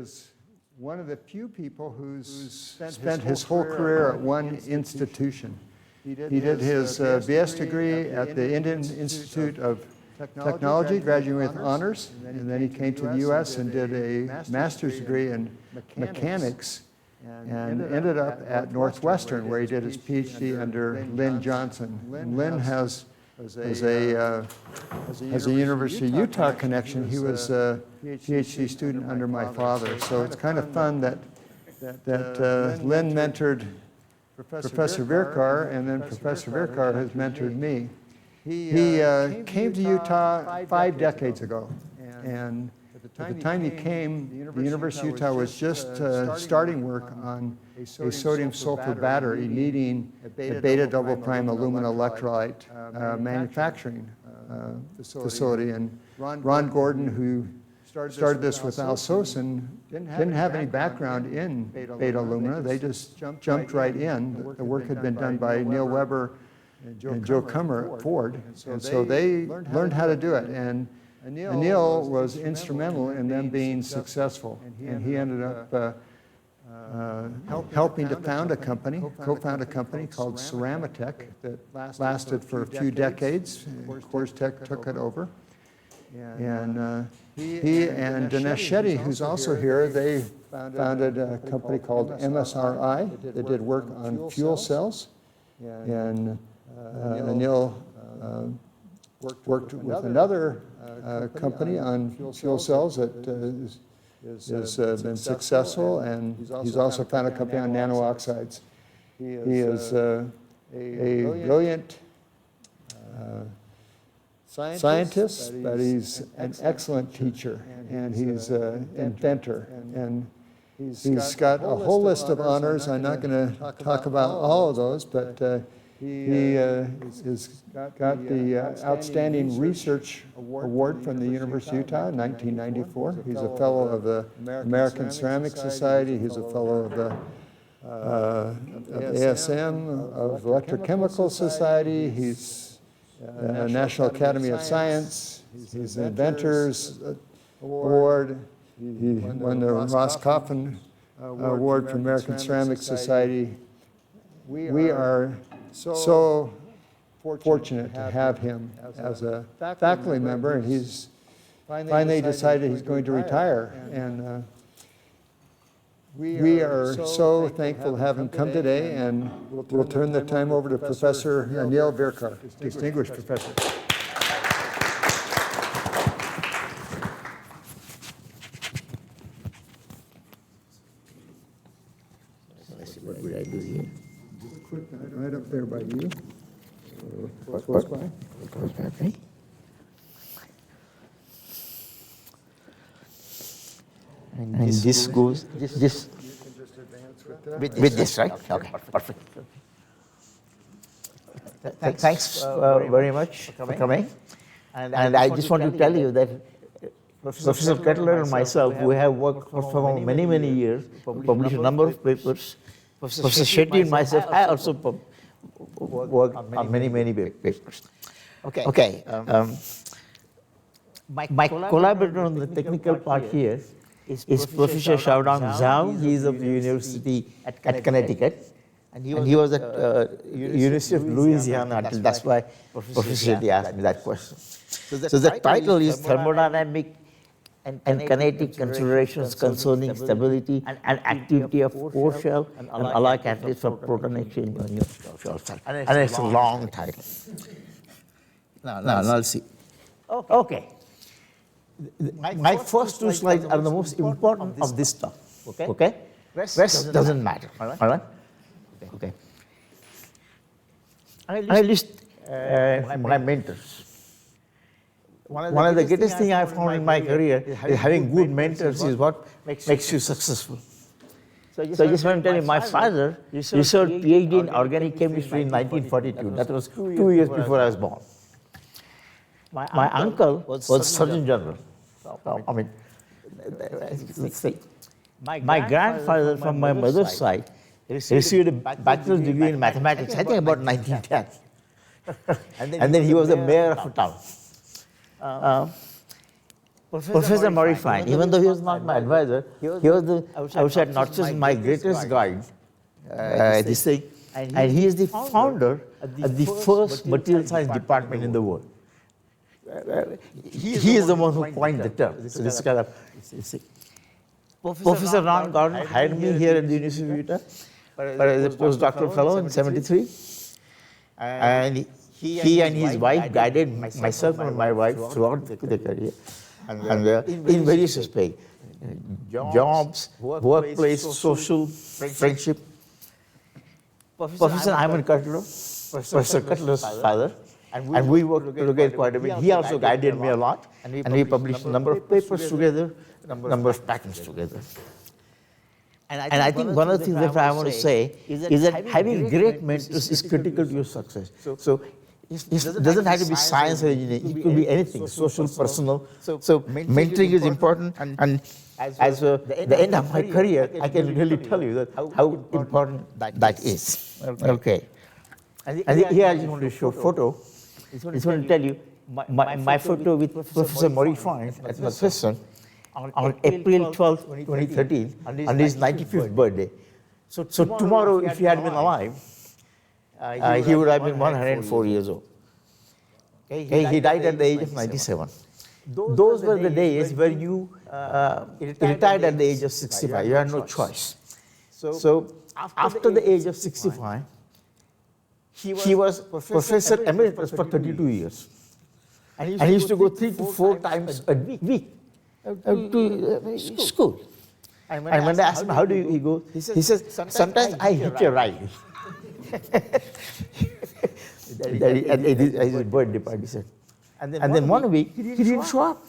is one of the few people who's spent his whole career at one institution. He did his BS degree at the Indian Institute of Technology, graduating with honors, and then he came to the U.S. and did a master's degree in mechanics, and ended up at Northwestern, where he did his PhD under Lynn Johnson. And Lynn has a University of Utah connection. He was a PhD student under my father, so it's kind of fun that Lynn mentored Professor Virkar, and then Professor Virkar has mentored me. He came to Utah 5 decades ago, and at the time he came, the University of Utah was just starting work on a sodium-sulfur battery needing a beta double prime aluminum electrolyte manufacturing facility. And Ron Gordon, who started this with Al Sosin, didn't have any background in beta alumina. They just jumped right in. The work had been done by Neil Weber and Joe Kummer at Ford, and so they learned how to do it. And Anil was instrumental in them being successful, and he ended up helping to co-found a company called Ceramatech that lasted for a few decades. Coors Tech took it over, and he and Dinesh Shetty, who's also here, they founded a company called MSRI that did work on fuel cells, and Anil worked with another company on fuel cells that has been successful, and he's also founded a company on nano-oxides. He is a brilliant scientist, but he's an excellent teacher, and he's an inventor. And he's got a whole list of honors. I'm not going to talk about all of those, but he has got the Outstanding Research Award from the University of Utah in 1994. He's a fellow of the American Ceramic Society. He's a fellow of the ASM, of Electrochemical Society. He's a National Academy of Science. He's an Inventors Award. He won the Ross Coffin Award from American Ceramic Society. We are so fortunate to have him as a faculty member, and he's finally decided he's going to retire. And we are so thankful to have him come today, and we'll turn the time over to Professor Anil Virkar, distinguished professor. What would I do here? Quick, right up there by you. Close by. Okay. And this goes, this. You can just advance With this, right? Okay, perfect. Thanks very much for coming. And I just want to tell you that Professor Kettler and myself, we have worked for many, many years, published a number of papers. Professor Shetty and myself, I also worked on many, many papers. Okay. My collaborator on the technical part here is Professor Xiaodong Zhao. He is of the University at Connecticut, and he was at University of Louisiana until that's why Professor Shetty asked me that question. So the title is Thermodynamic and Kinetic Considerations Concerning Stability and Activity of Core Shell and Alloy Catalysts for Proton Exchange on your shell side. And it's a long title. Now let's see. Okay. My first 2 slides are the most important of this stuff. Okay? Rest doesn't matter. All right? Okay. I list my mentors. One of the greatest things I found in my career is having good mentors is what makes you successful. So I just want to tell you, my father received PhD in organic chemistry in 1942. That was 2 years before I was born. My uncle was Surgeon General. I mean, let's say, my grandfather from my mother's side received a bachelor's degree in mathematics, I think about 1910. And then he was the mayor of a town. Professor Morifine, even though he was not my advisor, he was the, I would say, not just my greatest guide, this thing, and he is the founder of the first material science department in the world. He is the one who coined the term. So this kind of, Professor Ron Gordon hired me here at the University of Utah as a postdoctoral fellow in '73, and he and his wife guided myself and my wife throughout the career, and in various aspects, jobs, workplace, social, friendship. Professor Ivan Cutler, Professor Cutler's father, and we worked together quite a bit. He also guided me a lot, and we published a number of papers together, a number of patents together. And I think one of the things that I want to say is that having great mentors is critical to your success. So it doesn't have to be science or engineering, it could be anything, social, personal. So mentoring is important, and as the end of my career, I can really tell you that how important that is. Okay. And here I just want to show a photo. It's going to tell you my photo with Professor Morifine at Northwestern on April 12, 2013, on his 95th birthday. So tomorrow, if he had been alive, he would have been 104 years old. Okay, he died at the age of 97. Those were the days where you retired at the age of 65. You had no choice. So after the age of 65, he was Professor Emeritus for 32 years. And he used to go 3 to 4 times a week to school. And when I asked him, how do you go? He says, sometimes I hitch a ride. At his birthday party, said. And then one week, he didn't show up.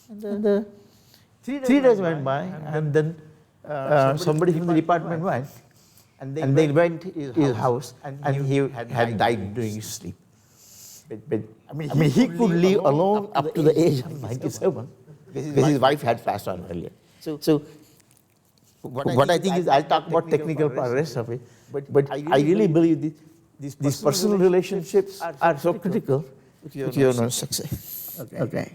And then 3 days went by, and then somebody from the department went. And they went to his house, and he had died during his sleep. But I mean, he could live alone up to the age of 97, because his wife had passed on earlier. So what I think is, I'll talk about technical part, the rest of it, but I really believe these personal relationships are so critical to your own success. Okay.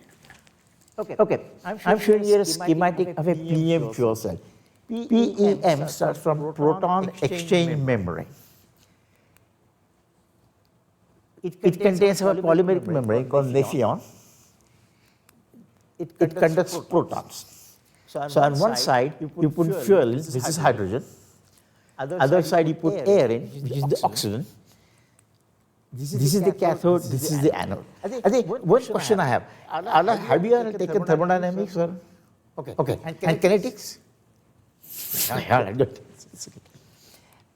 I'm showing you a schematic of a PEM fuel cell. PEM starts from proton exchange membrane. It contains a polymeric membrane called Nephron. It conducts protons. So on one side, you put fuel in, which is hydrogen. Other side, you put air in, which is the oxygen. This is the cathode, this is the anode. I think one question I have. Anil, have you ever taken thermodynamics? Okay. And kinetics? Yeah, good.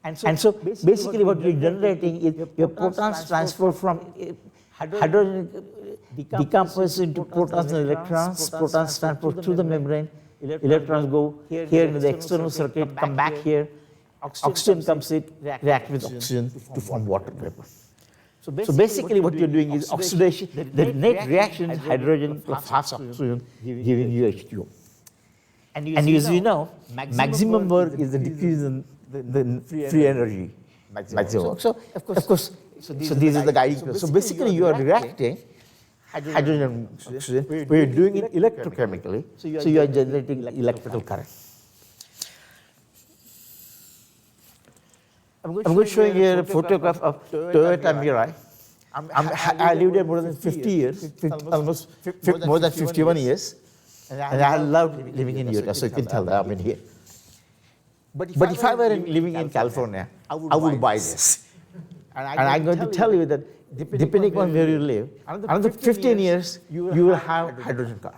And so basically what you're generating is your protons transfer from hydrogen decompose into protons and electrons, protons transfer through the membrane, electrons go here into the external circuit, come back here, oxygen comes in, react with oxygen to form water vapor. So basically what you're doing is oxidation, the net reaction is hydrogen plus half oxygen giving you H2O. And as you know, maximum work is the decrease in the free energy maximum. So of course, so this is the guiding principle. So basically you are reacting hydrogen and oxygen, but you're doing it electrochemically, so you are generating electrical current. I'm going to show you here a photograph of Toyota Mirai. I lived there more than 50 years, almost more than 51 years. And I love living in Utah, so you can tell that I'm in here. But if I were living in California, I would buy this. And I'm going to tell you that depending on where you live, another 15 years, you will have hydrogen car.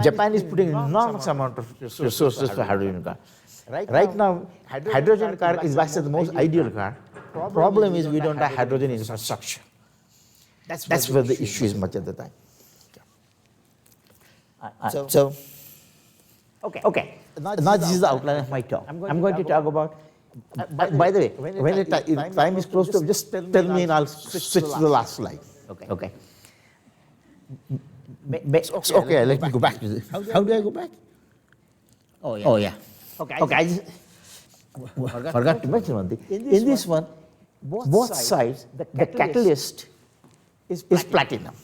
Japan is putting enormous amount of resources for hydrogen car. Right now, hydrogen car is by far the most ideal car. Problem is we don't have hydrogen infrastructure. That's where the issue is much of the time. Okay. Now this is the outline of my talk. I'm going to talk about. By the way, when the time is close to, just tell me and I'll switch to the last slide. Okay. Okay. Let me go back to this. How do I go back? Oh yeah. Okay. I just forgot to mention one thing. In this one, both sides, the catalyst is platinum.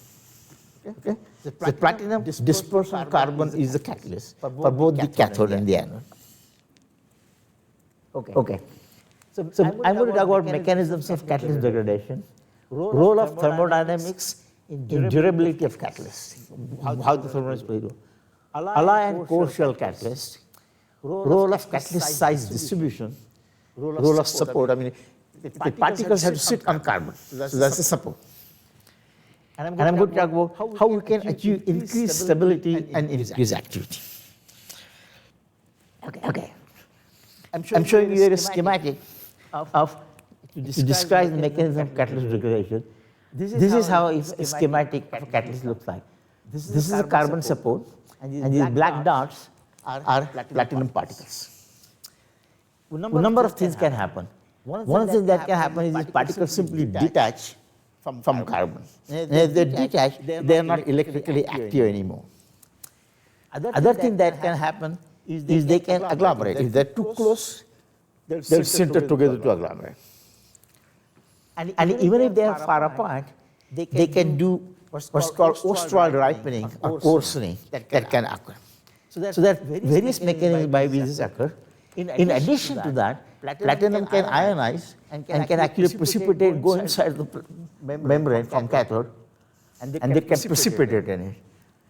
Okay? The platinum dispersed on carbon is the catalyst for both the cathode and the anode. Okay. So I'm going to talk about mechanisms of catalyst degradation, role of thermodynamics in durability of catalysts, how the thermodynamics play a role, alloy and core shell catalyst, role of catalyst size distribution, role of support. I mean, the particles have to sit on carbon, so that's the support. And I'm going to talk about how we can achieve increased stability and increase activity. Okay. I'm showing you here a schematic to describe the mechanism of catalyst degradation. This is how a schematic of a catalyst looks like. This is a carbon support, and these black dots are platinum particles. A number of things can happen. One thing that can happen is these particles simply detach from carbon. And if they detach, they are not electrically active anymore. Other thing that can happen is they can agglomerate. If they're too close, they'll sinter together to agglomerate. And even if they are far apart, they can do what's called Ostwald ripening or coarsening that can occur. So there are various mechanisms by which this occurs. In addition to that, platinum can ionize and can actually precipitate, go inside the membrane from cathode, and they can precipitate in it.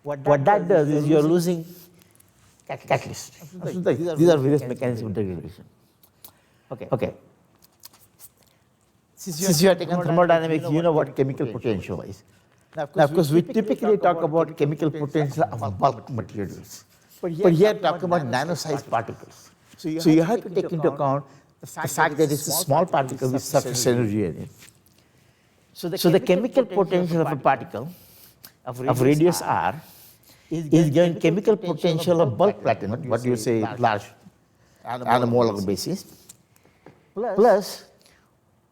What that does is you're losing catalyst. These are various mechanisms of degradation. Okay. Since you have taken thermodynamics, you know what chemical potential is. Now, of course, we typically talk about chemical potential of bulk materials. But here, talk about nano-sized particles. So you have to take into account the fact that it's a small particle with surface energy in it. So the chemical potential of a particle of radius r is given chemical potential of bulk platinum, what you say large nanomolar basis, plus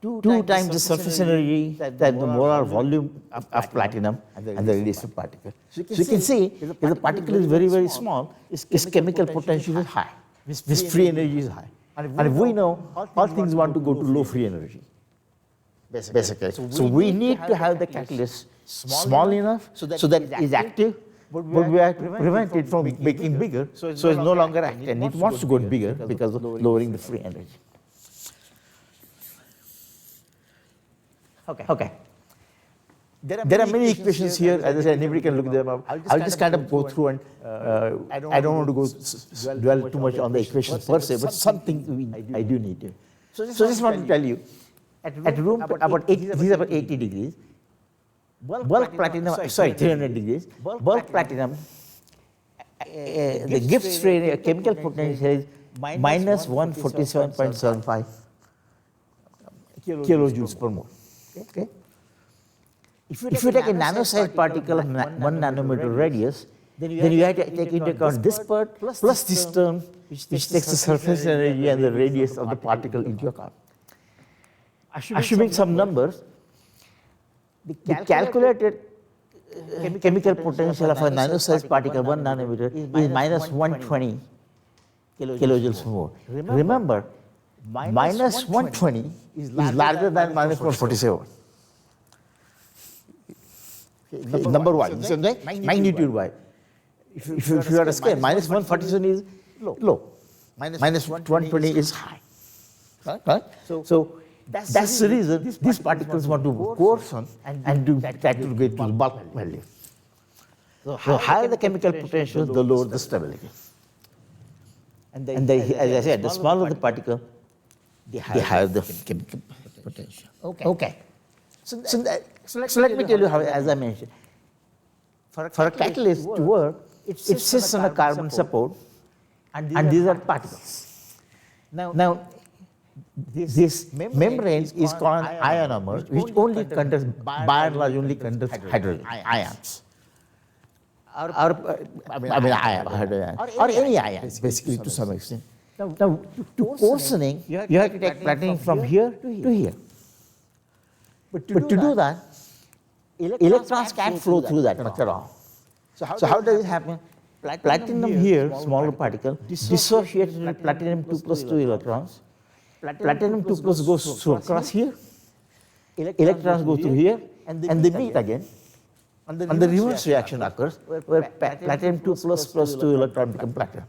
2 times the surface energy that the molar volume of platinum and the radius of particle. So you can see if the particle is very, very small, its chemical potential is high. This free energy is high. And if we know, all things want to go to low free energy, basically. So we need to have the catalyst small enough so that it is active, but we have to prevent it from making bigger, so it's no longer active. And it wants to go bigger because of lowering the free energy. Okay. There are many equations here. As I said, anybody can look them up. I'll just kind of go through, and I don't want to go dwell too much on the equations per se, but something I do need to. So just want to tell you, at room about 80 degrees, bulk platinum, 300 degrees, bulk platinum, the Gibbs free chemical potential is minus 147.75 kilojoules per mole. Okay. If you take a nano-sized particle of 1 nanometer radius, then you have to take into account this part plus this term, which takes the surface energy and the radius of the particle into account. Assuming some numbers, the calculated chemical potential of a nano-sized particle, 1 nanometer, is minus 120 kilojoules per mole. Remember, minus 120 is larger than minus 147. Okay, number wise, magnitude wise. If you are a scale, minus 147 is low. Minus 120 is high. Right? So that's the reason these particles want to coarsen and do that to get to the bulk value. So higher the chemical potential, the lower the stability. And as I said, the smaller the particle, the higher the chemical potential. Okay. So let me tell you how, as I mentioned, for a catalyst to work, it sits on a carbon support, and these are particles. Now this membrane is called an ionomer, which only contains, by and large, only contains hydrogen ions. Or any ions, basically, to some extent. Now, to coarsening, you have to take platinum from here to here. But to do that, electrons can't flow through that much at all. So how does it happen? Platinum here, smaller particle, dissociates with platinum 2 plus 2 electrons. Platinum 2 plus goes through across here. Electrons go through here, and they meet again. And the reverse reaction occurs where platinum 2 plus 2 electron become platinum.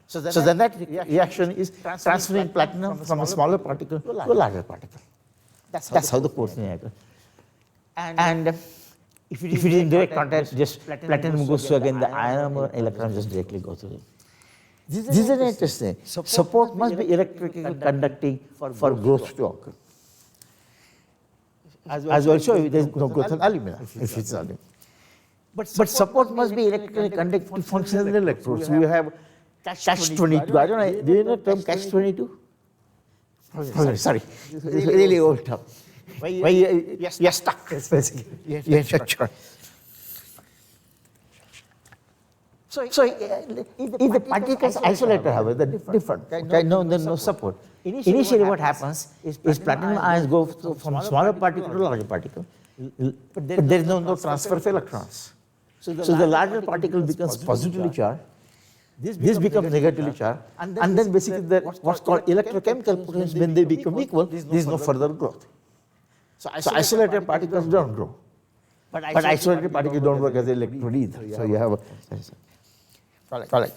So then that reaction is transferring platinum from a smaller particle to a larger particle. That's how the coarsening occurs. And if it is in direct contact, just platinum goes to again the ionomer, electrons just directly go through it. This is interesting. Support must be electrically conducting for growth to occur. As well show you, there is no growth in alumina if it's alumina. But support must be electrically conducting to functional electrodes. So you have catch 22. I don't know, do you know the term catch 22? Sorry, it's a really old term. Where you're stuck, basically. You're sure. So if the particles isolated, however, they're different. Okay? No, there's no support. Initially what happens is platinum ions go from smaller particle to larger particle, but there is no transfer of electrons. So the larger particle becomes positively charged, this becomes negatively charged, and then basically what's called electrochemical potential, when they become equal, there is no further growth. So isolated particles don't grow. But isolated particles don't work as an electrode either. So you have a... Correct.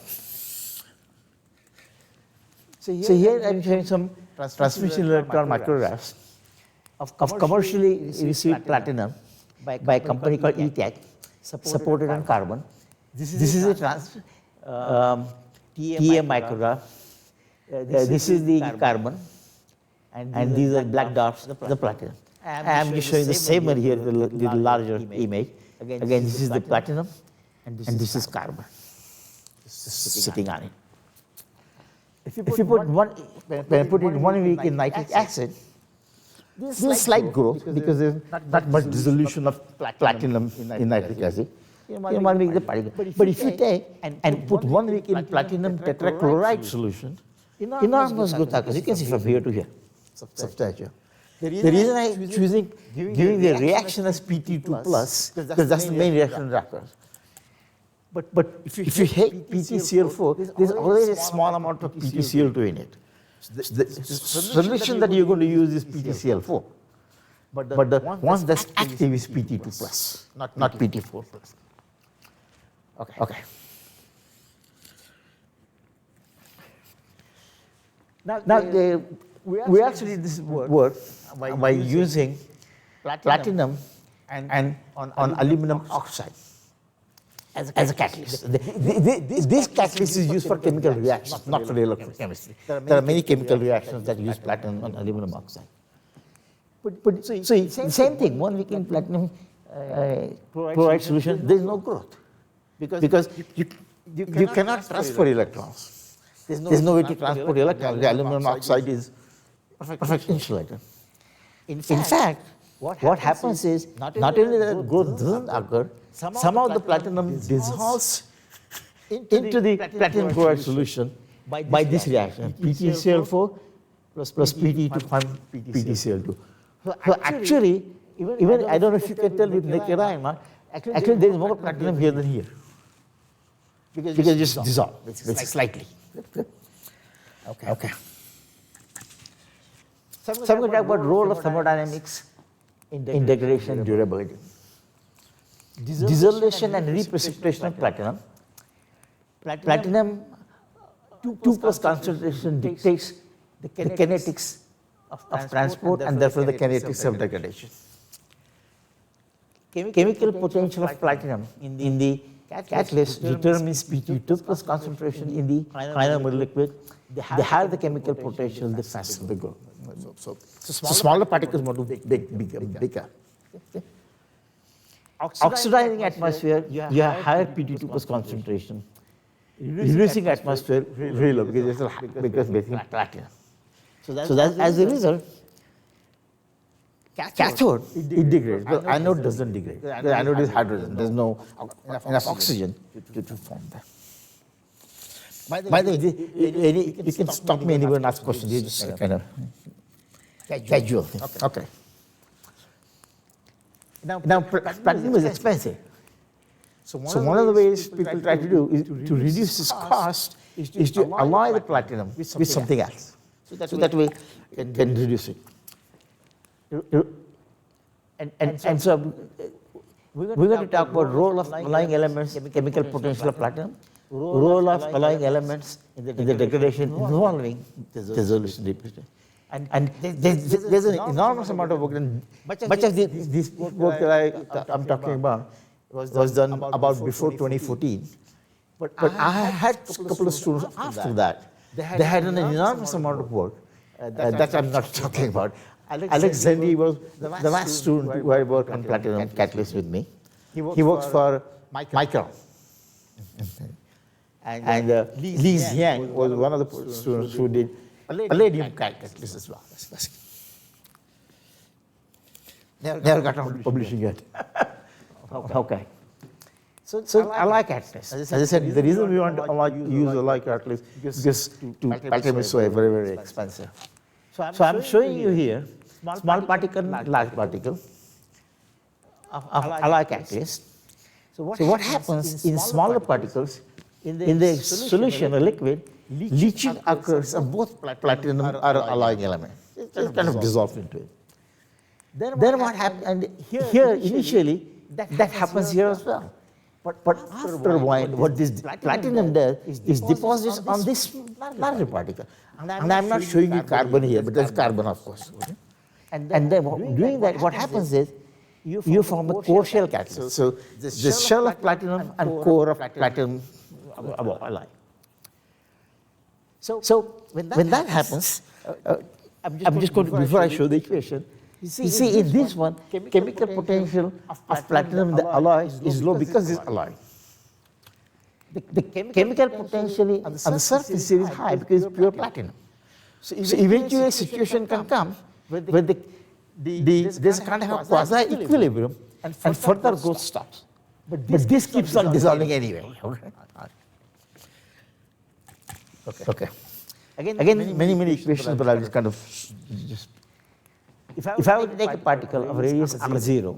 So here I'm showing some transmission electron micrographs of commercially received platinum by a company called ETAC, supported on carbon. This is a TM micrograph. This is the carbon, and these are black dots, the platinum. I'm just showing the same one here with a larger image. Again, this is the platinum, and this is carbon sitting on it. If you put it 1 week in nitric acid, there's slight growth because there's not much dissolution of platinum in nitric acid. You might make the particle. But if you take and put 1 week in platinum tetrachloride solution, enormous growth occurs. You can see from here to here, substantial. The reason I'm choosing giving the reaction as PT2 plus, because that's the main reaction that occurs. But if you hate PTCl4, there's always a small amount of PTCl2 in it. The solution that you're going to use is PTCl4. But the one that's active is PT2 plus, not PT4 plus. Okay. Now we actually did this work by using platinum and on aluminum oxide as a catalyst. This catalyst is used for chemical reactions, not for electrochemistry. There are many chemical reactions that use platinum and aluminum oxide. But so the same thing, 1 week in platinum chloride solution, there is no growth. Because you cannot transfer electrons. There's no way to transport electrons. The aluminum oxide is perfect insulator. In fact, what happens is not only that growth doesn't occur, somehow the platinum dissolves into the platinum chloride solution by this reaction, PTCl4 plus PT to form PTCl2. So actually, even I don't know if you can tell with naked eye, actually there is more platinum here than here. Because it just dissolves, slightly. Okay. So I'm going to talk about role of thermodynamics in degradation and durability. Dissolution and reprecipitation of platinum. Platinum 2 plus concentration dictates the kinetics of transport and therefore the kinetics of degradation. Chemical potential of platinum in the catalyst determines PT2 plus concentration in the ionomer liquid. The higher the chemical potential, the faster they go. So smaller particles want to become bigger. Oxidizing atmosphere, you have higher PT2 plus concentration. Reducing atmosphere, very low because basically platinum. So that's, as a result, cathode, it degrades, but anode doesn't degrade. The anode is hydrogen. There's no enough oxygen to form that. By the way, you can stop me anywhere and ask questions. You just kind of casual thing. Okay. Now, platinum is expensive. So one of the ways people try to do is to reduce its cost is to alloy the platinum with something else. So that way can reduce it. And so We're going to talk about role of alloying elements, chemical potential of platinum, role of alloying elements in the degradation involving dissolution depletion. And there's an enormous amount of work done. Much of this work that I'm talking about was done about before 2014. But I had a couple of students after that. They had done an enormous amount of work that I'm not talking about. Alex Zendi was the last student who I worked on platinum catalyst with me. He works for Micron. And Li Xiang was one of the students who did palladium catalyst as well. Never got around to publishing yet. Okay. So alloy catalyst. As I said, the reason we want to use alloy catalyst is because platinum is so very, very expensive. So I'm showing you here small particle, large particle of alloy catalyst. So what happens in smaller particles in the solution or liquid, leaching occurs of both platinum or alloying element. It's kind of dissolved into it. Then what happens, and here initially that happens here as well. But after a while, what this platinum does is deposits on this larger particle. And I'm not showing you carbon here, but there's carbon, of course. And then doing that, what happens is you form a core shell catalyst. So the shell of platinum and core of platinum alloy. So when that happens, I'm just going to, before I show the equation, you see in this one, chemical potential of platinum in the alloy is low because it's alloy. The chemical potential on the surface is high because it's pure platinum. So eventually a situation can come where there's kind of a quasi-equilibrium and further growth stops. But this keeps on dissolving anyway. Okay. Again, many equations, but I'll just kind of just. If I were to take a particle of radius r0,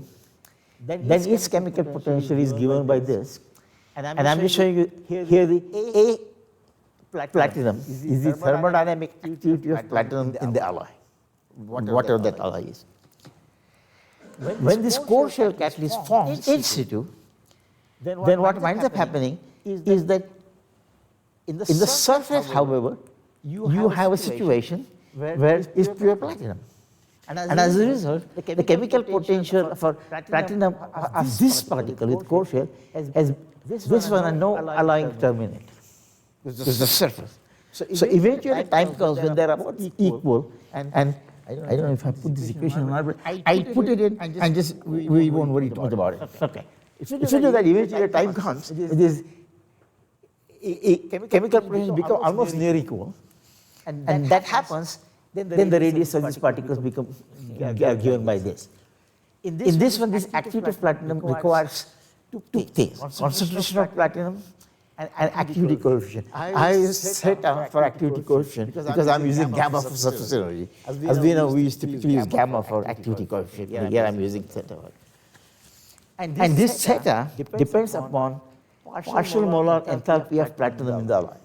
then its chemical potential is given by this. And I'm just showing you here the A platinum is the thermodynamic activity of platinum in the alloy, whatever that alloy is. When this core shell catalyst forms in situ, then what winds up happening is that in the surface, however, you have a situation where it's pure platinum. And as a result, the chemical potential for platinum of this particle with core shell has this one and no alloying terminate. This is the surface. So eventually time comes when they're about equal, and I don't know if I put this equation or not, but I put it in and just we won't worry too much about it. Okay. If you do that, eventually time comes, this chemical potential become almost near equal, and that happens. Then the radius of these particles become given by this. In this one, this activity of platinum requires two things: concentration of platinum and activity coefficient. I use theta for activity coefficient because I'm using gamma for surface energy. As we know, we typically use gamma for activity coefficient. Here I'm using theta. And this theta depends upon partial molar enthalpy of platinum in the alloy.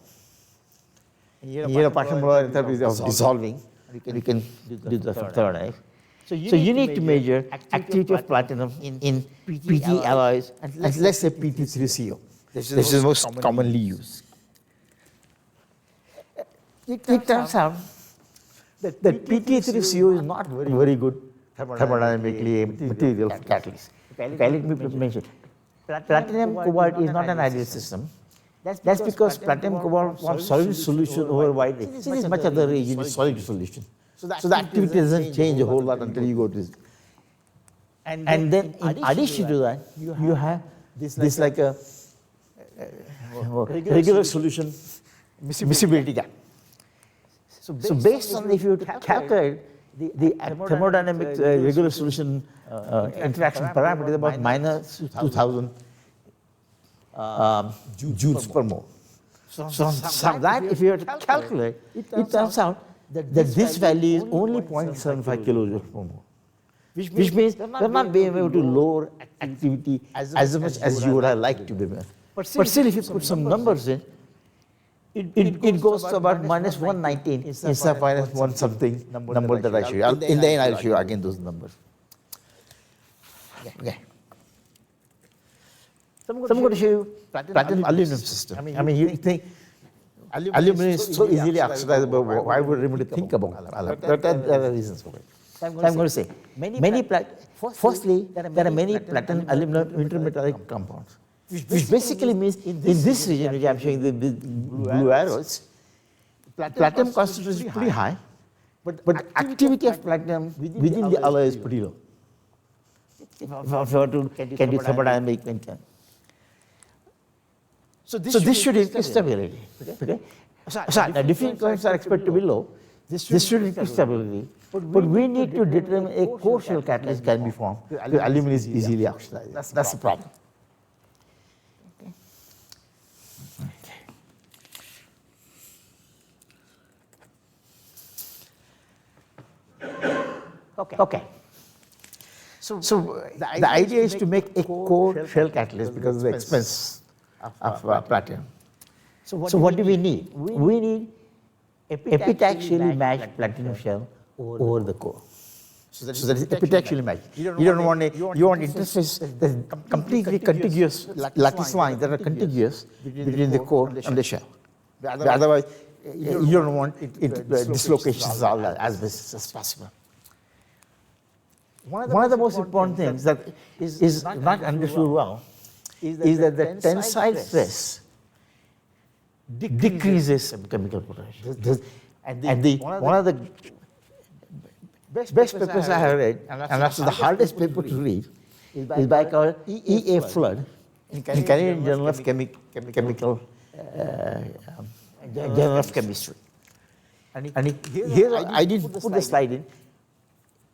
Here, partial molar enthalpy is of dissolving. We can do the thermodynamics. So you need to measure activity of platinum in PT alloys, and let's say PT3CO. This is most commonly used. It turns out that PT3CO is not very good thermodynamically material for catalyst. Okay, let me mention. Platinum cobalt is not an ideal system. That's because platinum cobalt wants solid solution over white. It is much of the region is solid solution. So the activity doesn't change a whole lot until you go to this. And then in addition to that, you have this like a regular solution miscibility gap. So based on if you calculate the thermodynamic regular solution interaction parameter is about minus 2000 joules per mole. So from that, if you have to calculate, it turns out that this value is only 0.75 kilojoules per mole, which means you're not being able to lower activity as much as you would have liked to be. But still, if you put some numbers in, it goes to about minus 119 instead of minus 1 something number that I show you. In the end, I'll show you again those numbers. Okay. So I'm going to show you platinum aluminum system. I mean, you think aluminum is so easily oxidizable, why would anybody think about aluminum? There are reasons for it. So I'm going to say, firstly, there are many platinum aluminum intermetallic compounds, which basically means in this region, which I'm showing the blue arrows, platinum concentration is pretty high, but activity of platinum within the alloy is pretty low. Can do thermodynamic and can. So this should increase stability. Okay? So the different currents are expected to be low. This should increase stability. But we need to determine a core shell catalyst can be formed. The aluminum is easily oxidized. That's the problem. Okay. So the idea is to make a core shell catalyst because of the expense of platinum. So what do we need? We need epitaxially matched platinum shell over the core. So that is epitaxially matched. You want interface that's completely contiguous lattice lines that are contiguous between the core and the shell. Otherwise, you don't want dislocations all as best as possible. One of the most important things that is not understood well is that the tensile stress decreases chemical potential. And one of the best papers I have read, and that's the hardest paper to read, is by called E.A. Flood in Canadian Journal of Journal of Chemistry. And here I didn't put the slide in.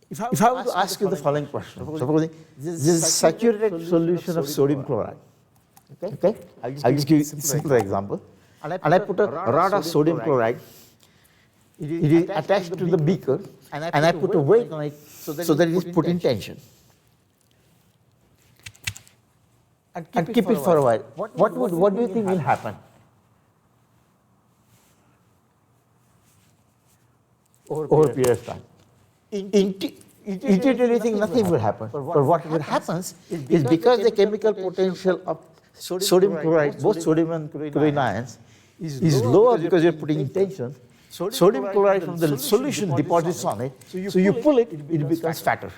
If I were to ask you the following question, supposing this is a saturated solution of sodium chloride, okay? I'll just give you a simple example. And I put a rod of sodium chloride, it is attached to the beaker, and I put a weight on it so that it is put in tension. And keep it for a while. What do you think will happen? Over a period of time. Intuitively think nothing will happen. But what will happen is because the chemical potential of sodium chloride, both sodium and chlorine ions, is lower because you're putting in tension. Sodium chloride from the solution deposits on it. So you pull it, it becomes fatter.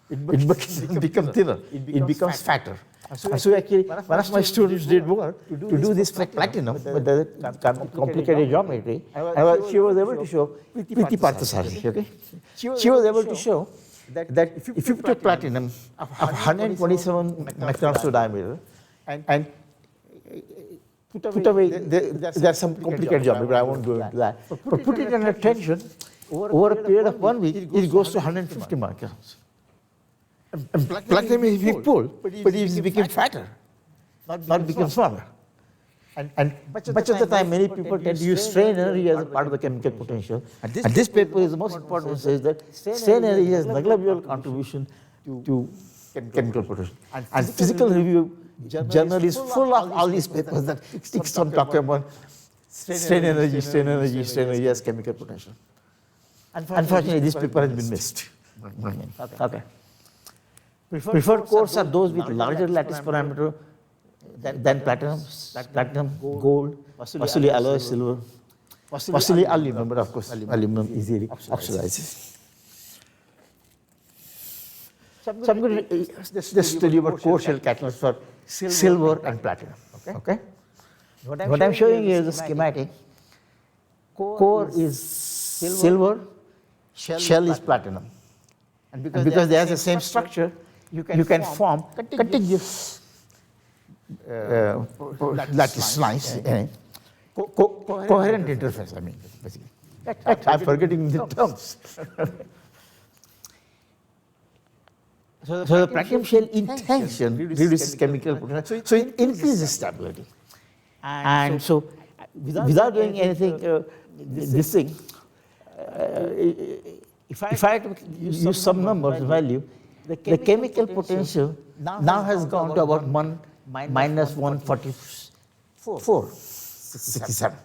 It becomes thinner. It becomes fatter. So actually, one of my students did work to do this for platinum, but the complicated geometry. She was able to show, Priti Parthasari, okay? She was able to show that if you put a platinum of 127 microns to diameter and put away, there's some complicated geometry, but I won't go into that. But put it under tension, over a period of 1 week, it goes to 150 microns. Platinum is being pulled, but it became fatter, not become smaller. And much of the time, many people tend to use strain energy as a part of the chemical potential. And this paper is the most important one, says that strain energy has negligible contribution to chemical potential. And physical review journal is full of all these papers that sticks on talking about strain energy as chemical potential. Unfortunately, this paper has been missed. Okay. Preferred cores are those with larger lattice parameter than platinum, gold, possibly alloy silver, possibly aluminum, but of course aluminum easily oxidizes. So I'm going to just tell you about core shell catalysts for silver and platinum. Okay? What I'm showing you is a schematic. Core is silver, shell is platinum. And because they have the same structure, you can form contiguous lattice lines, coherent interface, I mean, basically. I'm forgetting the terms. So the platinum shell in tension reduces chemical potential, so it increases stability. And so without doing anything, this thing, if I had to use some numbers value, the chemical potential now has gone to about minus 144, 67.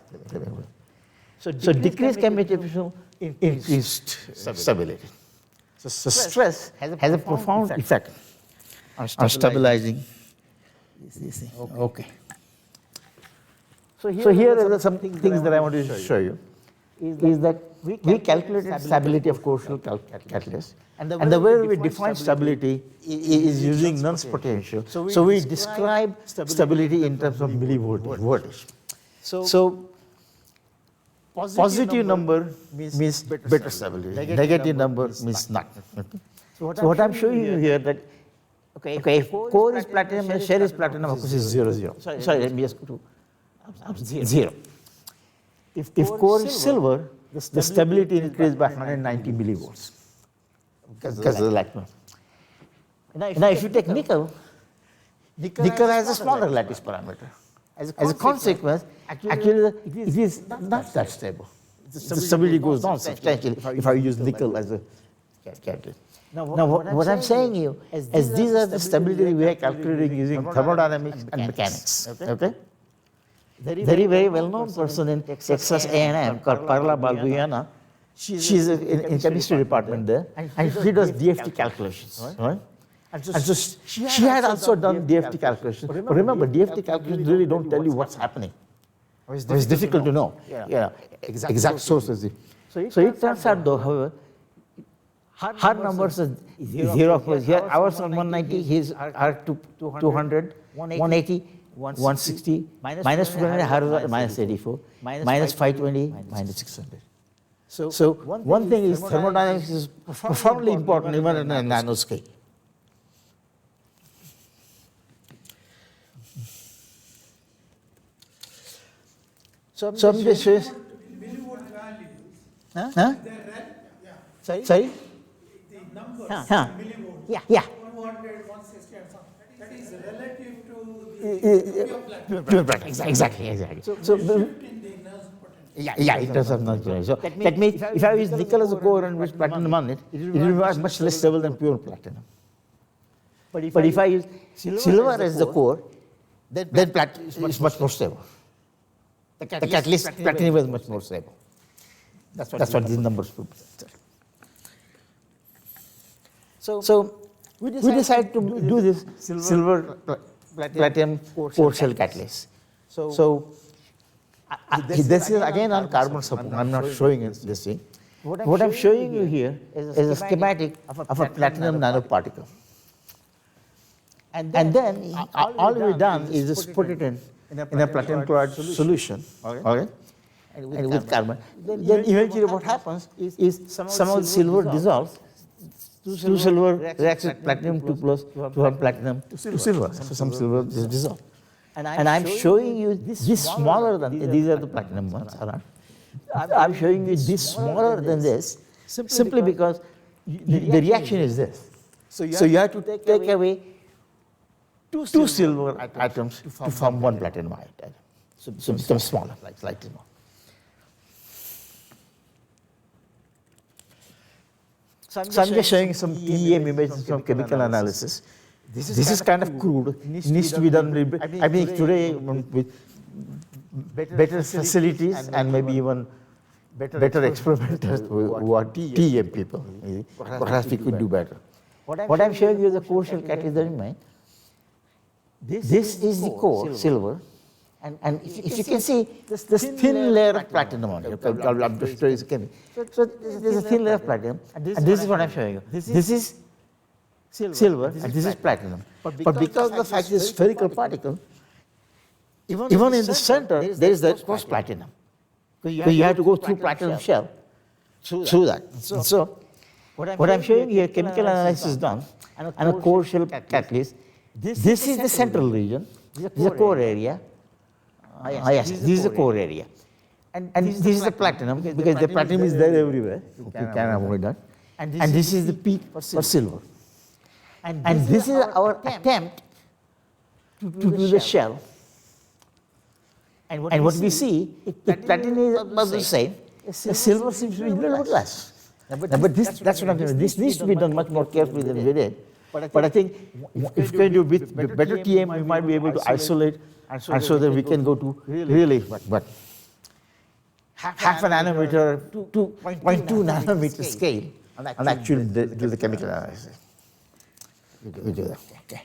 So decreased chemical potential, increased stability. So stress has a profound effect on stabilizing Okay. So here are some things that I want to show you. Is that we calculated stability of core-shell catalyst, and the way we define stability is using Nernst potential. So we describe stability in terms of millivoltage. So positive number means better stability, negative number means not. So what I'm showing you here that, okay, if core is platinum and shell is platinum, of course is 0, 0. Sorry, let me just go to 0. If core is silver, the stability increased by 190 millivolts because of the lattice. Now, if you take nickel, nickel has a smaller lattice parameter. As a consequence, actually, it is not that stable. The stability goes down substantially if I use nickel as a catalyst. Now, what I'm saying you is these are the stability we are calculating using thermodynamics and mechanics. Okay? Very, very well-known person in Texas A&M called Parla Balbuena. She's in chemistry department there, and she does DFT calculations, right? And so she had also done DFT calculations. But remember, DFT calculations really don't tell you what's happening. It's difficult to know. Yeah, exact sources. So it turns out, though, however, her numbers are 0, of course. Here, ours are 190, his are 200, 180. 160, minus 400, hers are minus 84, minus 520, minus 600. So one thing is thermodynamics is profoundly important even in a nanoscale. So I'm just showing. Millivolt values. Huh? They're red. Sorry? The numbers, Huh. millivolts. Yeah. 100, 160 and something. That is relative to the Pure platinum. Exactly. So shift in the Nernst potential. yeah, in terms of non-potential. So that means if I use nickel as a core and with platinum on it, it will be much less stable than pure platinum. But if I use silver as the core, then platinum is much more stable. The catalyst platinum is much more stable. That's what these numbers prove. So we decided to do this silver platinum core shell catalyst. So this is again on carbon support. I'm not showing it this thing. What I'm showing you here is a schematic of a platinum nanoparticle. And then all we've done is just put it in a platinum chloride solution, okay? And with carbon. Then eventually what happens is some of the silver dissolves. 2 silver reacts with platinum 2 plus to have platinum 2 silver. So some silver is dissolved. And I'm showing you this smaller than these are the platinum ones. I'm showing you this smaller than this simply because the reaction is this. So you have to take away 2 silver atoms to form 1 platinum atom. So it becomes smaller, like slightly more. So I'm just showing some TEM images from chemical analysis. This is kind of crude. It needs to be done. I mean, today with better facilities and maybe even better experimenters who are TEM people, perhaps we could do better. What I'm showing you is the core shell catalyst in mind. This is the core, silver. And if you can see, this thin layer of platinum on it. I'm just showing you. So there's a thin layer of platinum, and this is what I'm showing you. This is silver, and this is platinum. But because of the fact it's a spherical particle, even in the center, there is the cross platinum. So you have to go through platinum shell, through that. So what I'm showing you here, chemical analysis is done, and a core shell catalyst. This is the central region, this is the core area. Yes, this is the core area. And this is the platinum, because the platinum is there everywhere. You can avoid that. And this is the peak for silver. And this is our attempt to do the shell. And what we see, the platinum is about the same, the silver seems to be a little bit less. But that's what I'm saying. This needs to be done much more carefully than we did. But I think if you can do with better TM, we might be able to isolate, and so that we can go to really what half a nanometer, 2.2 nanometer scale, and actually do the chemical analysis. We do that. Okay.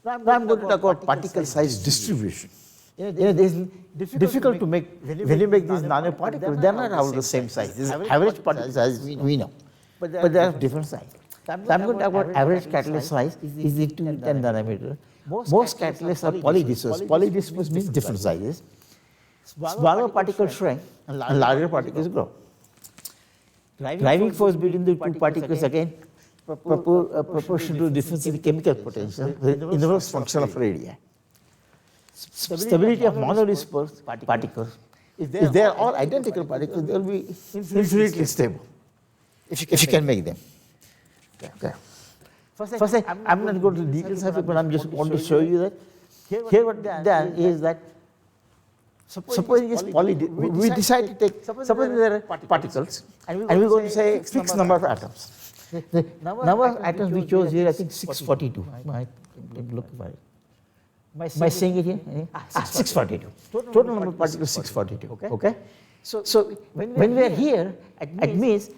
Now I'm going to talk about particle size distribution. It's difficult to make, when you make these nanoparticles, they're not all the same size. This is average particle size, we know, but they are different size. So I'm going to talk about average catalyst size is 8 to 10 nanometer. Most catalysts are polydisperse. Polydisperse means different sizes. Smaller particles shrink and larger particles grow. Driving force between the two particles again proportional to the difference in the chemical potential, the inverse function of radii. Stability of monodisperse particles, if they are all identical particles, they will be infinitely stable, if you can make them. Okay. First, I'm not going to the details of it, but I'm just want to show you that here what they've done is that supposing it's we decide to take, suppose there are particles, and we're going to say fixed number of atoms. The number of atoms we chose here, I think 642. I look at it. Am I saying it here? 642. Total number of particles 642. Okay? So when we are here, it means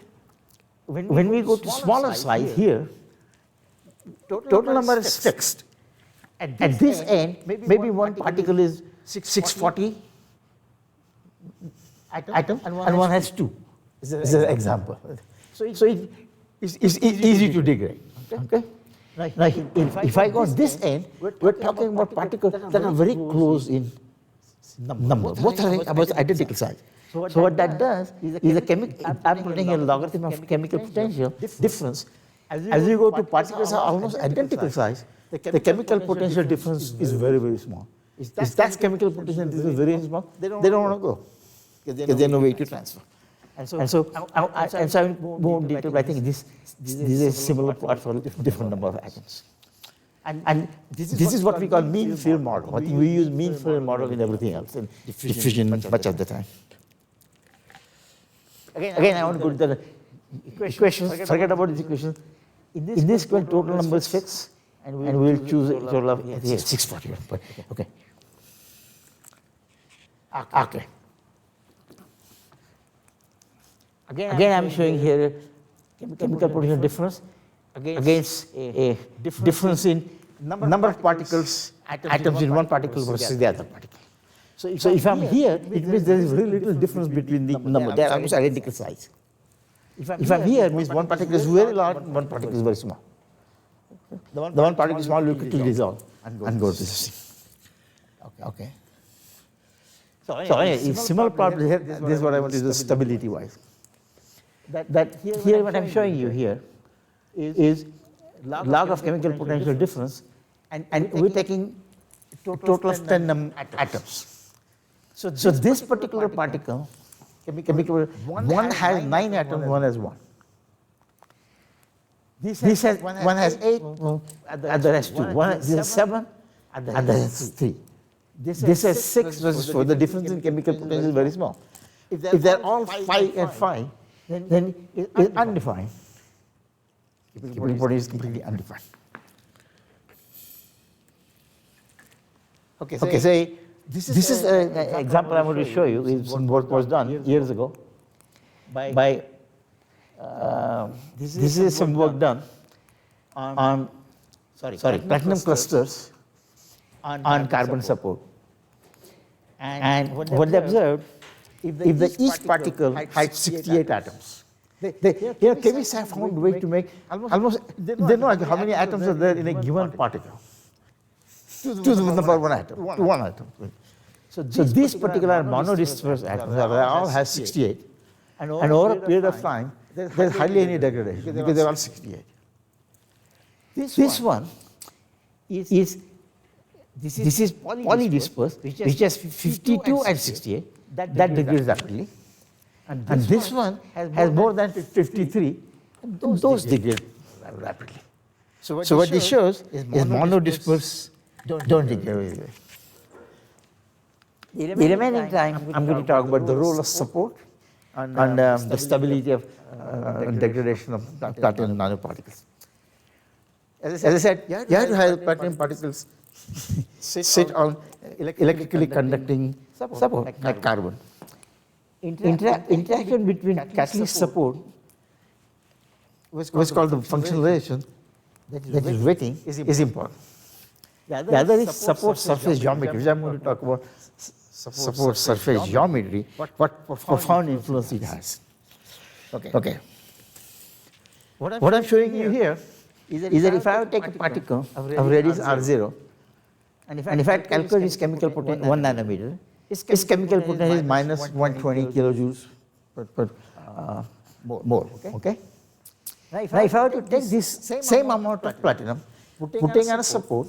when we go to smaller size here, total number is fixed. At this end, maybe one particle is 640 atom and one has 2. This is an example. So it's easy to degrade. Okay? Now, if I go on this end, we're talking about particles that are very close in number. Both are about identical size. So what that does is I'm putting a logarithm of chemical potential difference. As you go to particles are almost identical size, the chemical potential difference is very, very small. If that's chemical potential difference is very small, they don't want to go because there's no way to transfer. And so I will go in detail, but I think this is a similar plot for different number of atoms. And this is what we call mean field model. I think we use mean field model in everything else, in diffusion much of the time. Again, I want to go to the equations. Forget about these equations. In this equation, total number is fixed, and we will choose a total of 641. Okay. Okay. Again, I'm showing here chemical potential difference against a difference in number of particles, atoms in one particle versus the other particle. So if I'm here, it means there is very little difference between the number. They are almost identical size. If I'm here, it means one particle is very large, one particle is very small. The one particle is small will quickly dissolve and go to this thing. Okay. So anyway, if similar problem here, this is what I want to do stability-wise. That here what I'm showing you here is log of chemical potential difference, and we're taking total of 10 atoms. So this particular particle, chemical, one has 9 atoms, one has 1. This has one has 8, other has 2. This has 7, other has 3. This has 6 versus 4. The difference in chemical potential is very small. If they're all 5 and 5, then it's undefined. Chemical potential is completely undefined. Okay, say this is an example I'm going to show you. It's what was done years ago by this is some work done on platinum clusters on carbon support. And what they observed, if each particle had 68 atoms, chemists have found a way to make almost, they know how many atoms are there in a given particle. To the number one atom, to one atom. So these particular monodisperse atoms, they all have 68. And over a period of time, there's hardly any degradation because they're all 68. This one is polydisperse, which has 52 and 68. That degrades rapidly. And this one has more than 53, and those degrade rapidly. So what this shows is monodisperse don't degrade. The remaining time, I'm going to talk about the role of support and the stability of degradation of platinum nanoparticles. As I said, you have to have platinum particles sit on electrically conducting support like carbon. Interaction between catalyst support, what's called the functionalization, that is wetting, is important. The other is support surface geometry, which I'm going to talk about. Support surface geometry, what profound influence it has. Okay. What I'm showing you here is that if I take a particle of radius r0, and if I calculate its chemical potential 1 nanometer, its chemical potential is minus 120 kilojoules per mole. Okay. Now, if I were to take this same amount of platinum, putting on a support,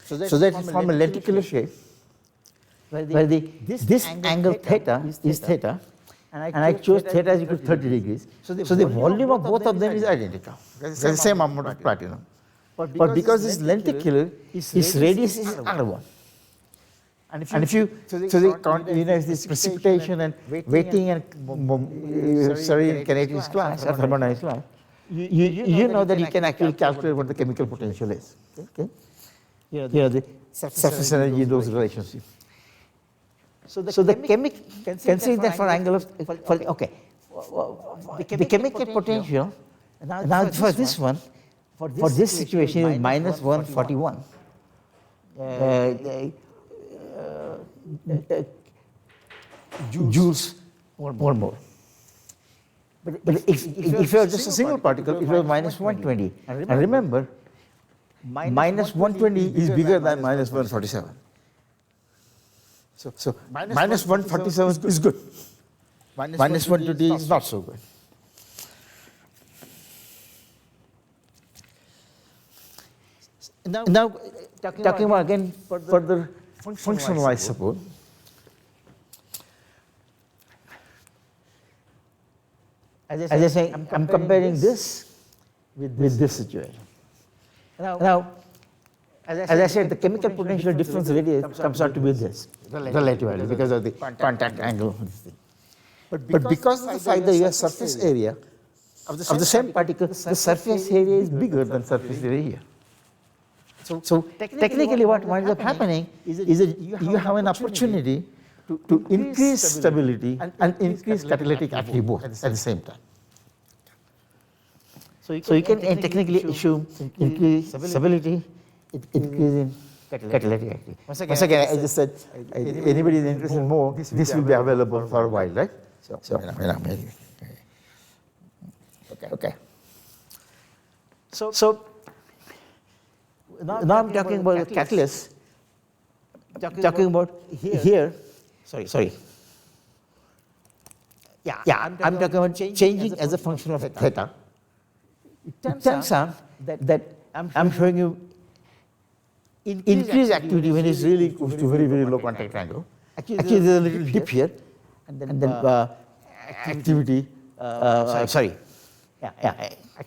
so that it forms a lenticular shape, where this angle theta is theta, and I chose theta is equal to 30 degrees. So the volume of both of them is identical. It's the same amount of platinum. But because it's lenticular, its radius is r1. And if you, if this precipitation and weighting and study in kinetics class or thermodynamics class, you know that you can actually calculate what the chemical potential is. Okay? The surface energy in those relationships. So the chemical, considering that for angle of, the chemical potential, now for this one, for this situation is minus 141 joules per mole. But if you have just a single particle, it was minus 120. And remember, minus 120 is bigger than minus 147. So minus 147 is good. Minus 120 is not so good. Now talking about again further functionalized support. As I say, I'm comparing this with this situation. Now, as I said, the chemical potential difference radius comes out to be this, relatively, because of the contact angle. But because of the fact that you have surface area of the same particle, the surface area is bigger than surface area here. So technically what winds up happening is that you have an opportunity to increase stability and increase catalytic activity both at the same time. So you can technically assume increase stability, increase in catalytic activity. Once again, I just said, anybody is interested in more, this will be available for a while, right? Okay. So now I'm talking about the catalyst. Talking about here. Sorry. Yeah, I'm talking about changing as a function of theta. It turns out that I'm showing you increased activity when it's really close to very, very low contact angle. Actually, there's a little dip here, and then activity,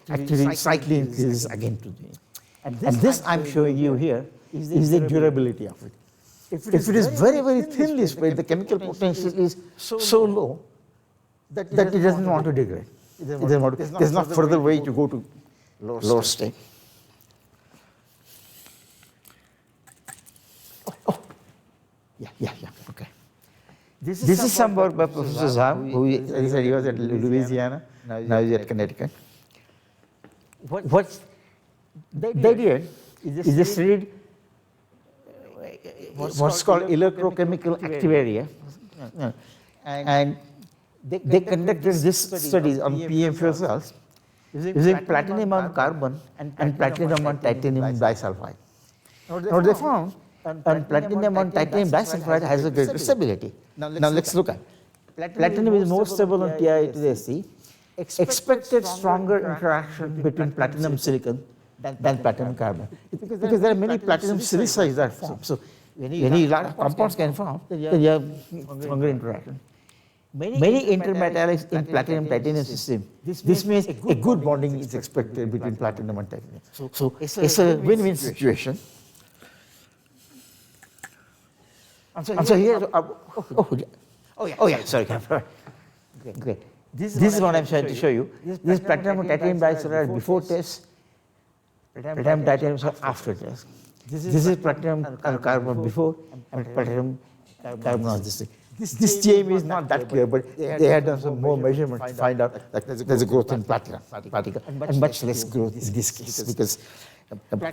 activity slightly increases again to the. And this I'm showing you here is the durability of it. If it is very, very thinly spread, the chemical potential is so low that it doesn't want to degrade. There's not further way to go to lower state. Yeah, okay. This is some work by Professor Zhang, who he was at Louisiana, now he's at Connecticut. What they did is they studied what's called electrochemical active area, and they conducted this studies on PEMFC cells using platinum on carbon and platinum on titanium disulfide. Now they found and platinum on titanium disulfide has a greater stability. Now let's look at platinum is more stable on TiA to the SC. Expected stronger interaction between platinum silicon than platinum carbon, because there are many platinum silicides that form. So when you large compounds can form, then you have stronger interaction. Many intermetallics in platinum-titanium system. This means a good bonding is expected between platinum and titanium. So it's a win-win situation. And so here, sorry. Okay. This is what I'm trying to show you. This platinum and titanium disulfide before test, platinum titanium after test. This is platinum and carbon before, and platinum carbon on this thing. This TM is not that clear, but they had done some more measurements to find out that there's a growth in platinum particle and much less growth in this case, because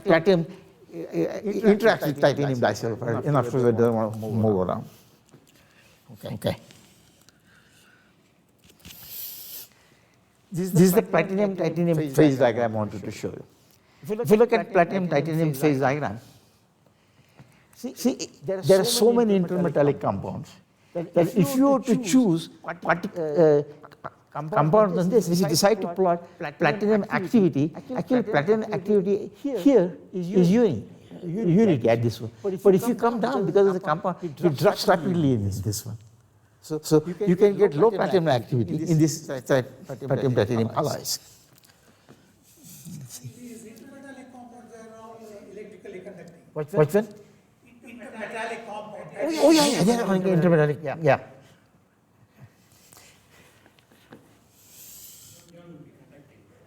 platinum interacts with titanium disulfide enough so that it doesn't want to move around. Okay. This is the platinum-titanium phase diagram I wanted to show you. If you look at platinum-titanium phase diagram, see, there are so many intermetallic compounds that if you were to choose compounds on this, if you decide to plot platinum activity, actually platinum activity here is unity at this one. But if you come down because of the compound, it drops rapidly in this one. So you can get low platinum activity in this platinum-titanium alloys. These intermetallic compounds are all electrically conducting. Which one? Intermetallic compounds. Oh yeah, they are intermetallic. Yeah.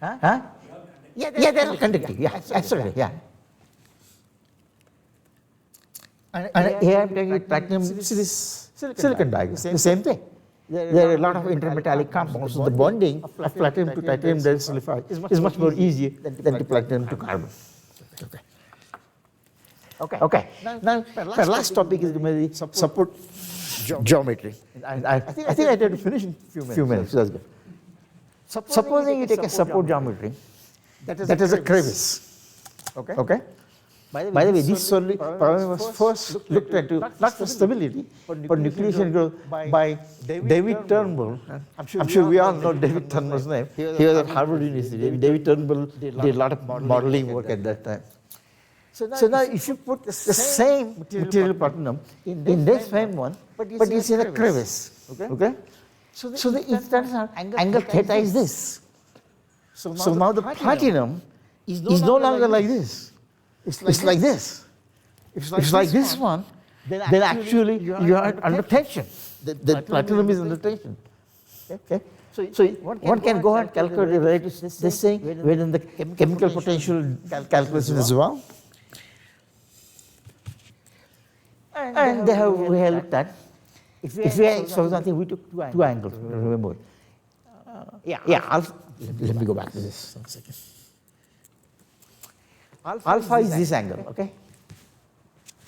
Huh? Yeah, they are conducting. Yeah, absolutely. Yeah. And here I'm taking platinum, see this silicon diagram, the same thing. There are a lot of intermetallic compounds, so the bonding of platinum to titanium disulfide is much more easier than to platinum to carbon. Okay. Now, my last topic is going to be support geometry. I think I did to finish in a few minutes. That's good. Supposing you take a support geometry that is a crevice. Okay. By the way, this problem was first looked into not for stability, but nucleation growth by David Turnbull. I'm sure we all know David Turnbull's name. He was at Harvard University. David Turnbull did a lot of modeling work at that time. So now if you put the same material platinum in this same one, but it's in a crevice. Okay? So it turns out angle theta is this. So now the platinum is no longer like this. It's like this. If it's like this one, then actually you are under tension. The platinum is under tension. Okay? So one can go and calculate this thing within the chemical potential calculation as well. And we have looked at, if we have, for example, we took two angles, remember. Let me go back to this one second. Alpha is this angle, okay?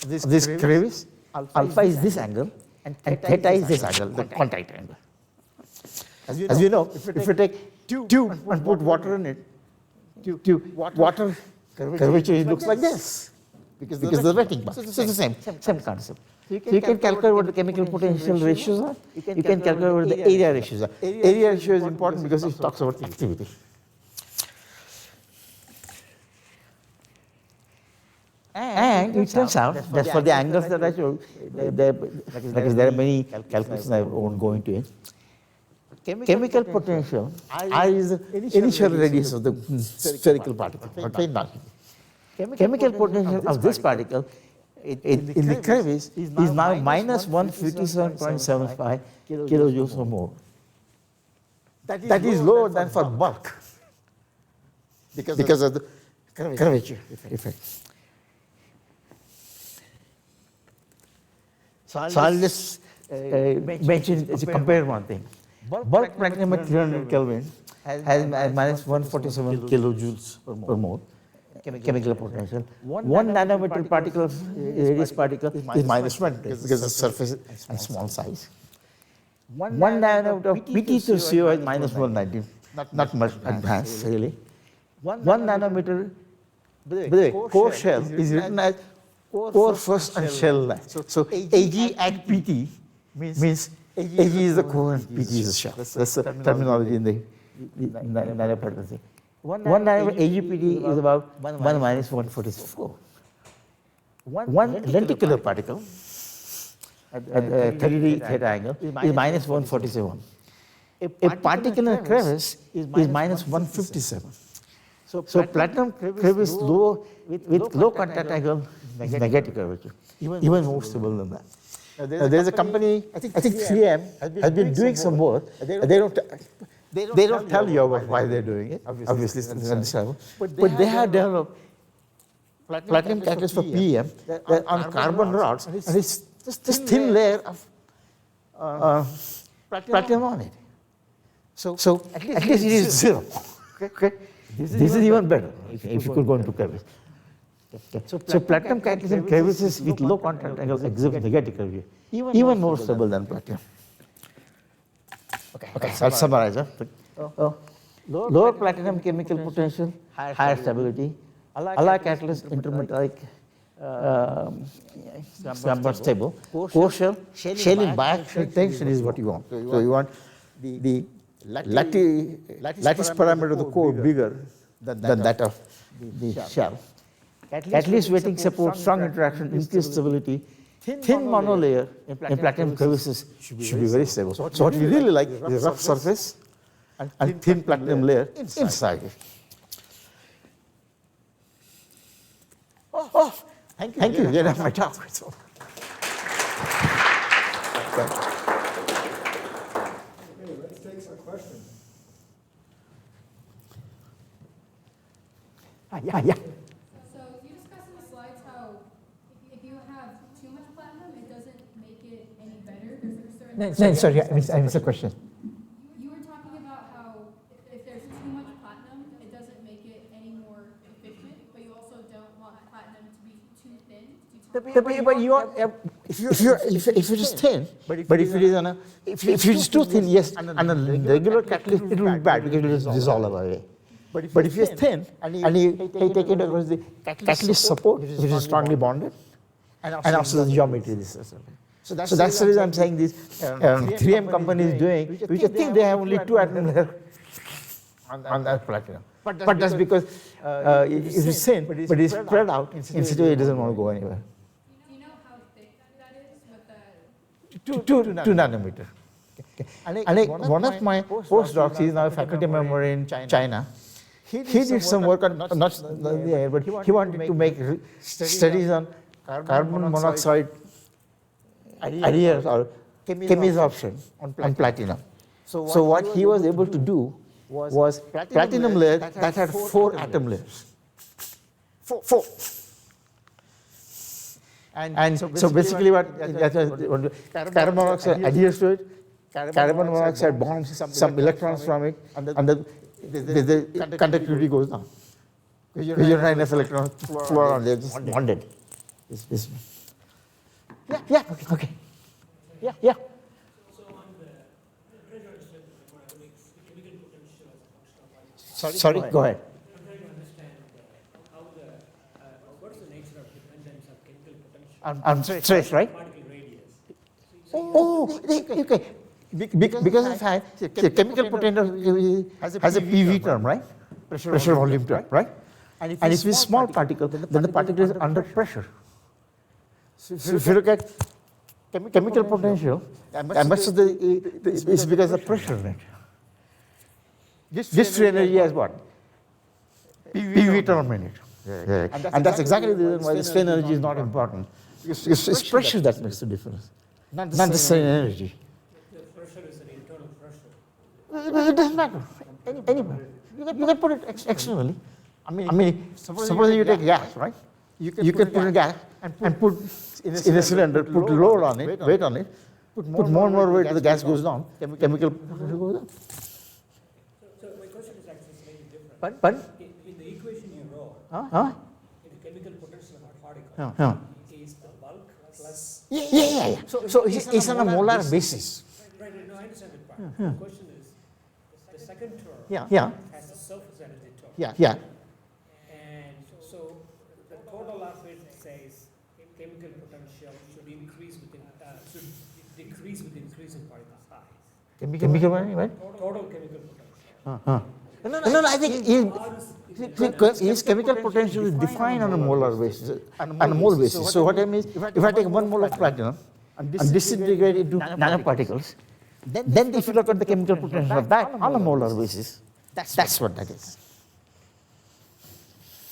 This crevice, alpha is this angle, and theta is this angle, the contact angle. As you know, if you take tube and put water in it, water curvature looks like this, because of the wetting part. So it's the same concept. So you can calculate what the chemical potential ratios are, you can calculate what the area ratios are. Area ratio is important because it talks about activity. And it turns out that for the angles that I showed, because there are many calculations I won't go into it. Chemical potential, I is the initial radius of the spherical particle, or plane particle. Chemical potential of this particle in the crevice is now minus 157.75 kilojoules or more. That is lower than for bulk because of the curvature effect. So I'll just mention, compare one thing. Bulk platinum at 300 Kelvin has minus 147 kilojoules or more chemical potential. 1 nanometer particle, radius particle is minus 20 because of surface and small size. 1 nanometer of PT to CO is minus 190, not much advanced really. 1 nanometer, by the way, core shell is written as core first and shell last. So Ag at PT means Ag is the core and PT is the shell. That's the terminology in the nanoparticle thing. 1 nanometer AgPT is about 1 minus 144. 1 lenticular particle at 30 theta angle is minus 147. A particle in a crevice is minus 157. So platinum crevice low with low contact angle negative curvature, even more stable than that. Now, there's a company, I think 3M, has been doing some work. They don't tell you about why they're doing it, obviously it's understandable. But they have developed platinum catalyst for PEM on carbon rods, and it's just this thin layer of platinum on it. So at least it is zero. Okay? This is even better if you could go into crevice. So platinum catalyst in crevices with low contact angles exhibit negative curvature, even more stable than platinum. Okay, I'll summarize. Lower platinum chemical potential, higher stability, alloy catalyst intermetallic, somewhat stable. Core shell, shelling biaxial tension is what you want. So you want the lattice parameter of the core bigger than that of the shell. Catalyst weighting supports strong interaction, increased stability. Thin monolayer in platinum crevices should be very stable. So what we really like is a rough surface and thin platinum layer inside it. Oh, thank you. Get off my talk. Let's take some questions. Yeah. So you discussed in the slides how if you have too much platinum, it doesn't make it any better. There's a certain Sorry, I missed the question. You were talking about how if there's too much platinum, it doesn't make it any more efficient, but you also don't want platinum to be too thin. But you want, if it is thin, but if it is on a, if it is too thin, yes, on a regular catalyst, it will be bad because it will dissolve away. But if it is thin and you take it across the catalyst support, which is strongly bonded, and also the geometry is the same. So that's the reason I'm saying this 3M company is doing, which I think they have only 2 atom layers on that platinum. But that's because it is thin, but it's spread out in such a way it doesn't want to go anywhere. Do you know how thick that is with the 2 nanometer. And one of my postdocs, he is now a faculty member in China. He did some work on, not the air, but he wanted to make studies on carbon monoxide areas or chemisorption on platinum. So what he was able to do was platinum layer that had 4 atom layers. 4. And so basically what carbon monoxide adheres to it, carbon monoxide bonds some electrons from it, and the conductivity goes down. Because you don't have enough electrons to flow around, they're just bonded. Yeah, okay. Yeah. So on the trying to understand the thermodynamics, the chemical potential as a function of Sorry, go ahead. I'm trying to understand how what is the nature of dependence of chemical potential On stress, right? particle radius. Okay. Because of fact, the chemical potential has a PV term, right? Pressure volume term, right? And if it's a small particle, then the particle is under pressure. So if you look at chemical potential, much of is because of pressure in it. This free energy has what? PV term in it. And that's exactly the reason why the strain energy is not important. It's pressure that makes the difference, not the strain energy. The pressure is an internal pressure. It doesn't matter. Anywhere. You can put it externally. I mean, suppose you take gas, right? You can put in gas and put in a cylinder, put load on it, weight on it, put more and more weight, the gas goes down, chemical potential goes up. So my question is actually slightly different. But In the equation you wrote, in the chemical potential of a particle is the bulk plus. Yeah. So it's on a molar basis. Right, no, I understand that part. The question is, the second term Yeah. has the surface energy term. Yeah. And so the total of it says chemical potential should increase should decrease with increase in particle size. Chemical what? Total chemical potential. No, I think his chemical potential is defined on a molar basis, on a mole basis. So what I mean is, if I take 1 mole of platinum and disintegrate it into nanoparticles, then if you look at the chemical potential of that on a molar basis, that's what that is.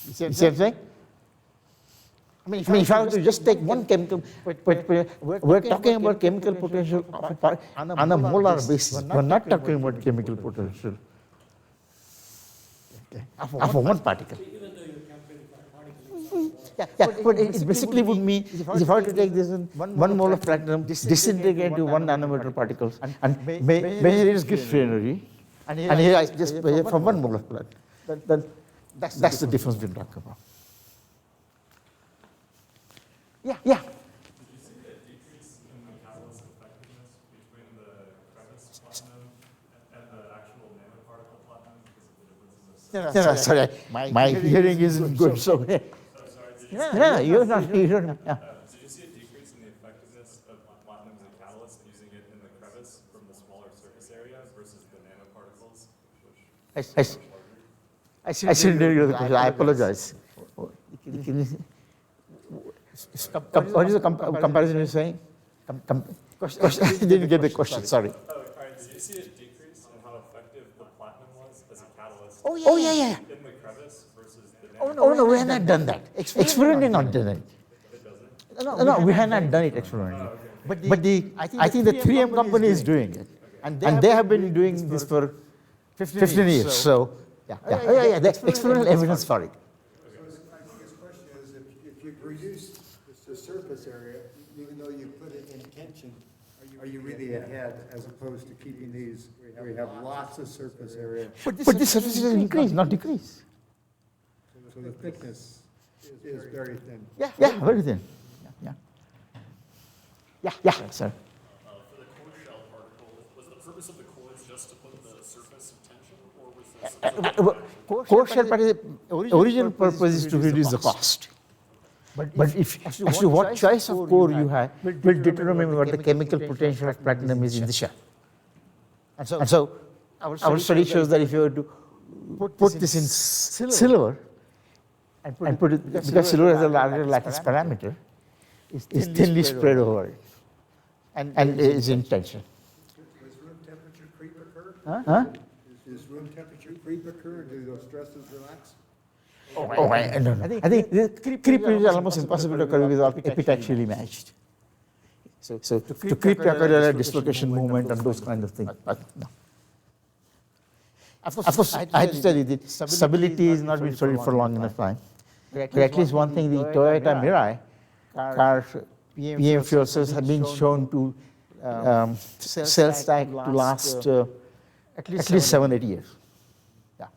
You see what I'm saying? I mean, if I were to just take one chemical, we're talking about chemical potential on a molar basis. We're not talking about chemical potential of one particle. Even though you're calculating for a particle, Yeah, but it basically would mean if I were to take this 1 mole of platinum, disintegrate into 1 nanometer particles, and measure its gives energy, and here I just measure from 1 mole of platinum, then that's the difference we're talking about. Yeah. Did you see a decrease in the catalyst effectiveness between the crevice platinum and the actual nanoparticle platinum because of the differences of size? No, sorry. My hearing isn't good, so. Oh, sorry. Did you, No, you're not. Yeah. did you see a decrease in the effectiveness of platinum as a catalyst using it in the crevice from the smaller surface area versus the nanoparticles, which I shouldn't hear the question. I apologize. What is the comparison you're saying? I didn't get the question, sorry. Oh, all right. Did you see a decrease in how effective the platinum was as a catalyst Oh, yeah. in the crevice versus the Oh, no, we have not done that. Experimentally not done it. No, we have not done it experimentally. But I think the 3M company is doing it. And they have been doing this for 15 years. So, yeah. The experimental evidence for it. I think his question is, if you've reduced the surface area, even though you put it in tension, are you really ahead as opposed to keeping these where you have lots of surface area? But the surface is increased, not decreased. So the thickness is very thin. Yeah, very thin. Yeah, sir. For the core shell particle, was the purpose of the cores just to put the surface of tension, or was there Core shell particle, original purpose is to reduce the cost. But if as to what choice of core you have will determine what the chemical potential of platinum is in the shell. And so our study shows that if you were to put this in silver and put it, because silver has a larger lattice parameter, is thinly spread over it and is in tension. Does room temperature creep occur? Huh? Does room temperature creep occur? Do those stresses relax? No. I think the creep is almost impossible to occur because all epitaxially matched. So to creep to occur a dislocation movement and those kind of things. But no. Of course, I had to study that stability is not been studied for long enough time. But at least one thing, the Toyota Mirai car PM fuel cells have been shown to cell stack to last at least 7-8 years.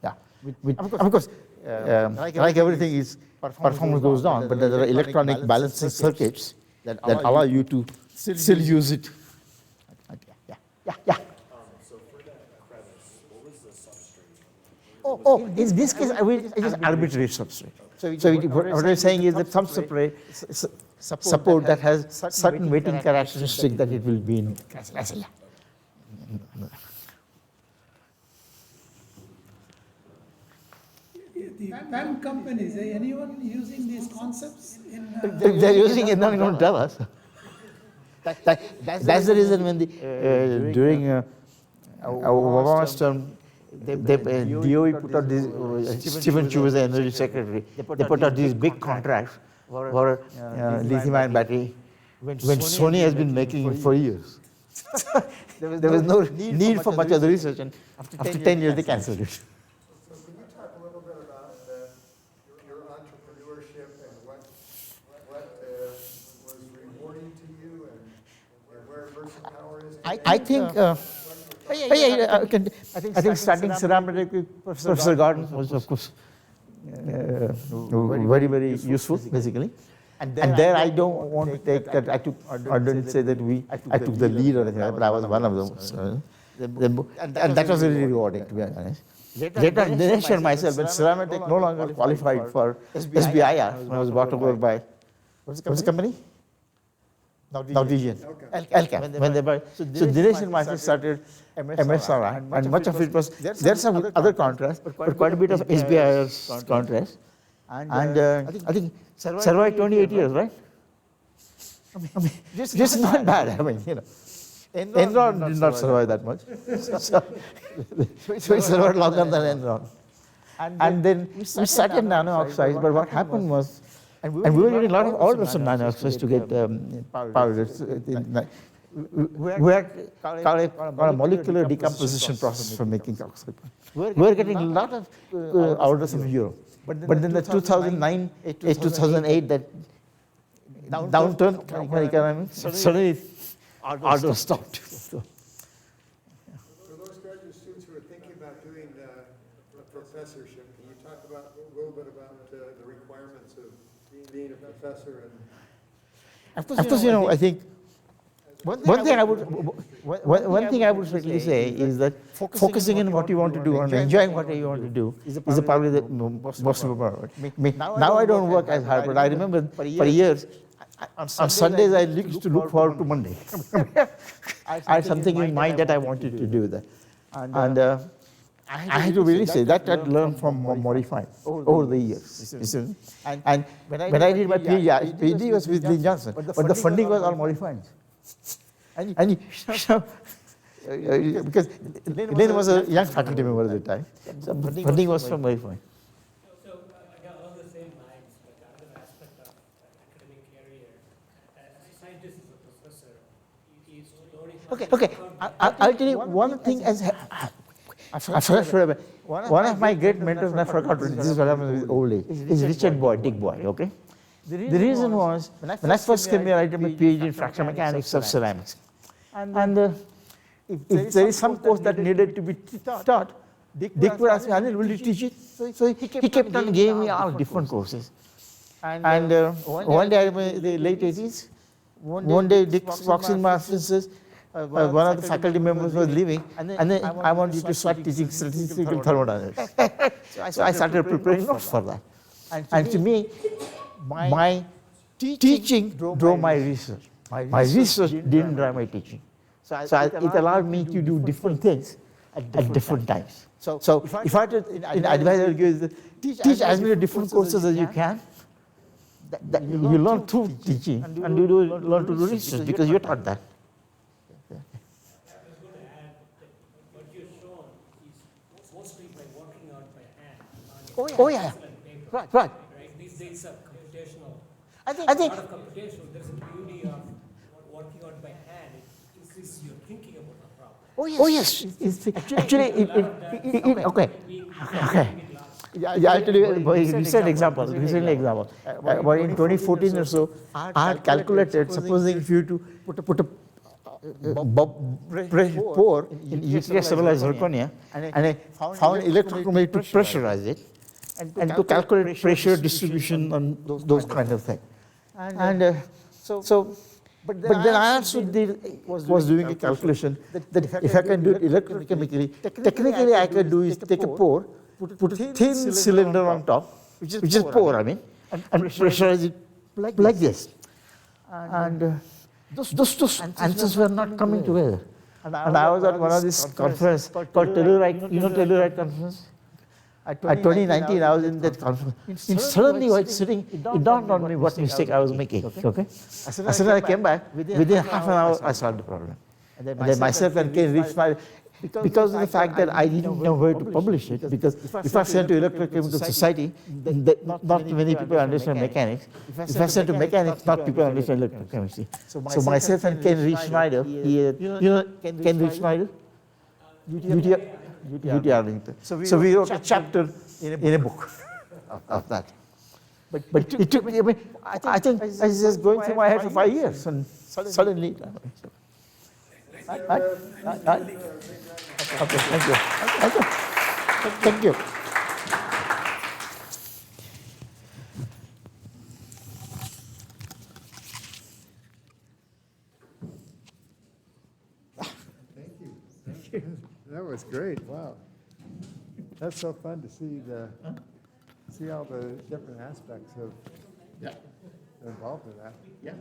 Yeah. Of course, like everything is, performance goes down, but there are electronic balancing circuits that allow you to still use it. Yeah. So for that crevice, what was the substrate? In this case, it is arbitrary substrate. So what I'm saying is that some substrate support that has certain weighting characteristic that it will be in. The PEM companies, anyone using these concepts in? They're using it, not going to tell us. That's the reason when during Obama's term, DOE put out this, Stephen Chu was the energy secretary, they put out these big contracts for lithium-ion battery, when Sony has been making it for years. There was no need for much of the research, and after 10 years they cancelled it. So can you talk a little bit about your entrepreneurship and what was rewarding to you and where VersaPower is today? I think, I think starting ceramic with Professor Gordon was, of course, very, very useful, basically. And there I don't want to take that, I don't say that I took the lead or anything, but I was one of them. So, and that was really rewarding, to be honest. Later, Dinesh and myself, when ceramic no longer qualified for SBIR, when I was brought over by, what's the company? Norwegian. LCAP. When they were, so Dinesh and myself started MSRI, and much of it was, there's some other contrast, but quite a bit of SBIR's contrast. And I think survived 28 years, right? I mean, just not bad. I mean, Enron did not survive that much. So it survived longer than Enron. And then we started nano oxides, but what happened was, and we were getting a lot of orders from nano oxides to get powders. We had a molecular decomposition process for making oxide. We were getting a lot of orders from Europe. But then the 2009, 2008, that downturn in economics, suddenly orders stopped. For those graduate students who are thinking about doing the professorship, can you talk a little bit about the requirements of being a professor? Of course, I think one thing I would certainly say is that focusing on what you want to do and enjoying what you want to do is probably the most important. Now I don't work as hard, but I remember for years, on Sundays I used to look forward to Monday. I had something in mind that I wanted to do that. And I had to really say that I'd learned from modifying over the years. And when I did my PhD was with Lee Johnson, but the funding was all modifying. And because Lynn was a young faculty member at the time, so funding was from modifying. So again, along the same lines, like another aspect of academic career, as a scientist, as a professor, is learning. Okay. I'll tell you one thing as I forgot. One of my great mentors, and I forgot, this is what happened with old age, is Richard Boyd, Dick Boyd, okay? The reason was, when I first came here, I did my PhD in fractional mechanics of ceramics. And if there is some course that needed to be taught, Dick would ask me, Anil, will you teach it? So he kept on giving me all different courses. And one day, in the late 80s, one day Dick walks in my office and says, one of the faculty members was leaving, and then I want you to start teaching statistical thermodynamics. So I started preparing notes for that. And to me, my teaching drove my research. My research didn't drive my teaching. So it allowed me to do different things at different times. So if I did in advice, I would give teach as many different courses as you can. You learn through teaching, and you learn to do research because you're taught that. Oh yeah, right. These days of computational, I think a lot of computational, there's a beauty of working out by hand. It increases your thinking about the problem. Oh yes. Actually, okay. Yeah, I'll tell you a recent example. But in 2014 or so, I had calculated, supposing if you to put a pore in UTS stabilized zirconia, and I found electrochrometry to pressurize it, and to calculate pressure distribution on those kind of things. But then I also was doing a calculation that if I can do it electrochemically, technically I could do is take a pore, put a thin cylinder on top, which is pore, and pressurize it like this. And those answers were not coming together. And I was at one of these conference called Telluride, Telluride conference. At 2019, I was in that conference. And suddenly, while sitting, it dawned on me what mistake I was making. Okay? As soon as I came back, within half an hour, I solved the problem. And then myself and Ken reached my, because of the fact that I didn't know where to publish it, because if I sent to Electrochemical Society, not many people understand mechanics. If I sent to mechanics, not people understand electrochemistry. So myself and Ken reached Schneider, Ken reached Schneider? UT Arlington. So we wrote a chapter in a book of that. But it took me, I think I was just going through my head for 5 years, and suddenly. Okay, thank you. Thank you. Thank you. That was great. Wow. That's so fun to see all the different aspects of involved in that. Yeah.